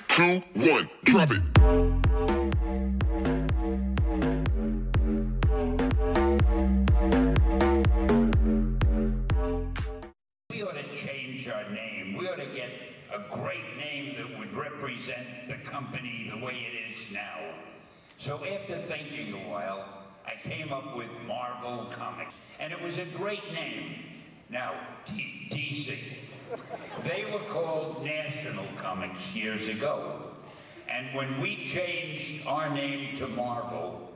2, 1, drop it. We ought to change our name. We ought to get a great name that would represent the company the way it is now. So after thinking a while, I came up with Marvel Comics, and it was a great name. Now, DC. They were called National Comics years ago. And when we changed our name to Marvel,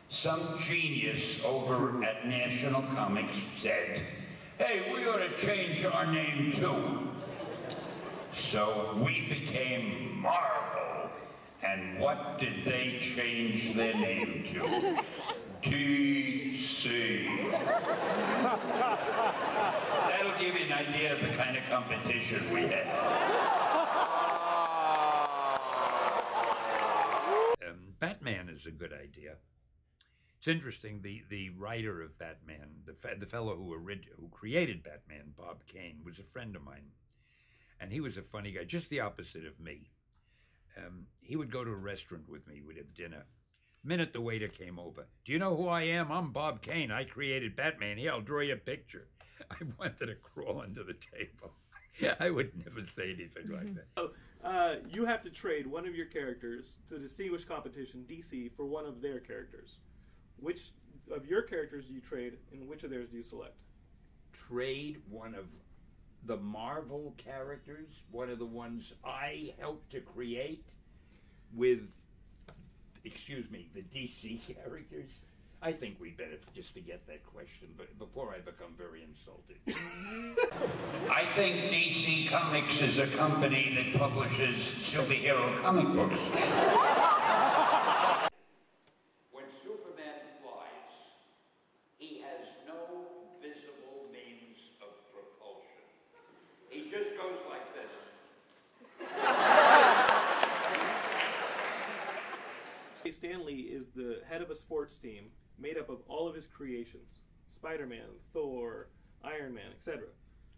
some genius over at National Comics said, hey, we ought to change our name too. So we became Marvel. And what did they change their name to? DC. That'll give you an idea of the kind of competition we had. Batman is a good idea. It's interesting, the writer of Batman, the fellow who created Batman, Bob Kane, was a friend of mine. And he was a funny guy, just the opposite of me. He would go to a restaurant with me, we'd have dinner. The minute the waiter came over, do you know who I am? I'm Bob Kane. I created Batman. Here, I'll draw you a picture. I wanted to crawl under the table. I would never say anything like that. So, you have to trade one of your characters to distinguish competition, DC, for one of their characters. Which of your characters do you trade, and which of theirs do you select? Trade one of the Marvel characters, one of the ones I helped to create, with, excuse me, the DC characters? I think we better just forget that question, but before I become very insulted. I think DC Comics is a company that publishes superhero comic books. When Superman flies, he has no visible means of propulsion. He just goes like this. Stan Lee is the head of a sports team made up of all of his creations. Spider-Man, Thor, Iron Man, etc.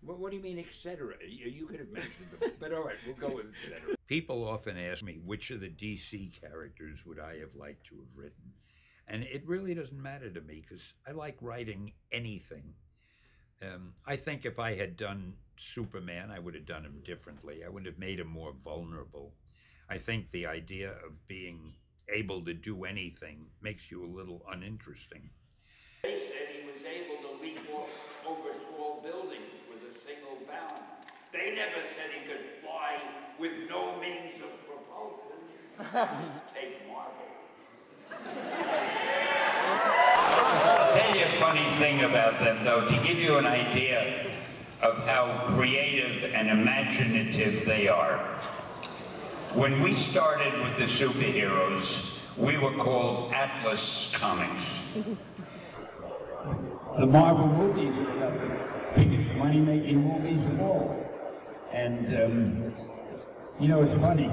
Well, what do you mean, etc.? You could have mentioned them, but all right, we'll go with etc. People often ask me, which of the DC characters would I have liked to have written? And it really doesn't matter to me, because I like writing anything. I think if I had done Superman, I would have done him differently. I would have made him more vulnerable. I think the idea of being able to do anything makes you a little uninteresting. They said he was able to leap over tall buildings with a single bound. They never said he could fly with no means of propulsion. Take Marvel. I'll tell you a funny thing about them, though, to give you an idea of how creative and imaginative they are. When we started with the superheroes, we were called Atlas Comics. The Marvel movies are the biggest money-making movies of all. And, you know, it's funny.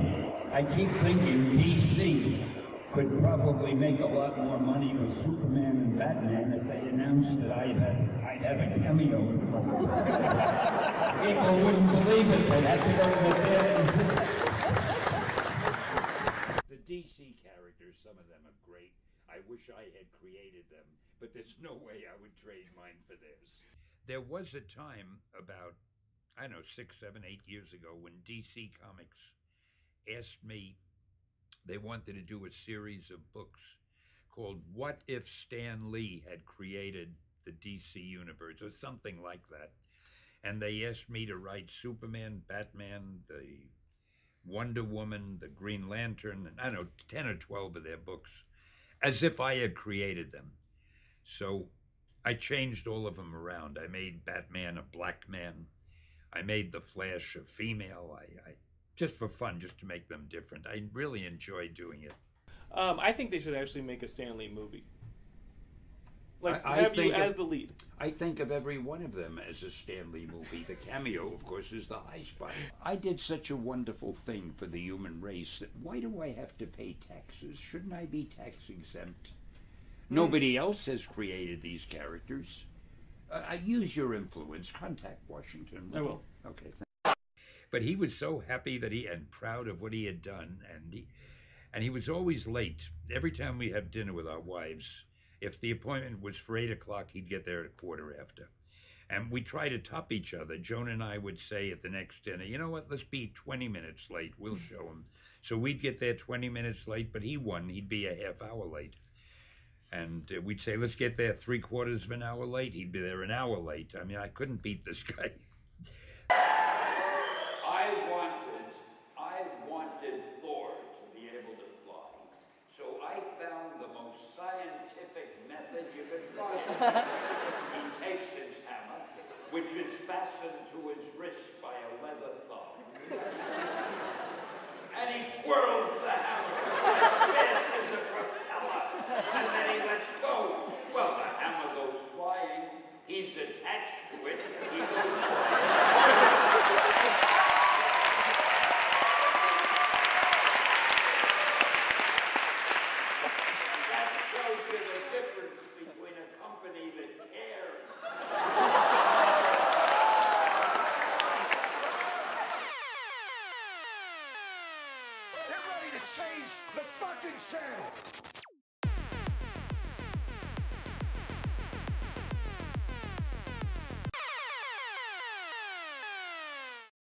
I keep thinking DC could probably make a lot more money with Superman and Batman if they announced that I'd have a cameo in one. People wouldn't believe it. They'd have to go to the theater and see it. The DC characters, some of them are great. I wish I had created them, but there's no way I would trade mine for theirs. There was a time about, I don't know, 6, 7, 8 years ago when DC Comics asked me, they wanted to do a series of books called What If Stan Lee Had Created the DC Universe, or something like that. And they asked me to write Superman, Batman, the Wonder Woman, the Green Lantern, and I don't know, 10 or 12 of their books, as if I had created them. So I changed all of them around. I made Batman a black man. I made the Flash a female. I just for fun, just to make them different. I really enjoy doing it. I think they should actually make a Stan Lee movie. Like, I have you think as the lead. I think of every one of them as a Stan Lee movie. The cameo, of course, is the high spot. I did such a wonderful thing for the human race that why do I have to pay taxes? Shouldn't I be tax exempt? Nobody else has created these characters. Use your influence. Contact Washington. I will. Okay. But he was so happy that and proud of what he had done, and he was always late. Every time we have dinner with our wives, if the appointment was for 8 o'clock, he'd get there at a quarter after. And we try to top each other. Joan and I would say at the next dinner, you know what, let's be 20 minutes late. We'll show him. So we'd get there 20 minutes late, but he won. He'd be a half hour late. And we'd say, let's get there 3/4 of an hour late. He'd be there an hour late. I mean, I couldn't beat this guy. I wanted Thor to be able to fly. So I found the most scientific method you could find. He takes his hammer, which is fastened to his wrist by a leather thong. And he twirls the hammer as fast as a propeller. And then he lets go. Well, the hammer goes flying. He's attached to it. He goes flying. That shows you the difference between a company that cares. Get ready to change the fucking channel!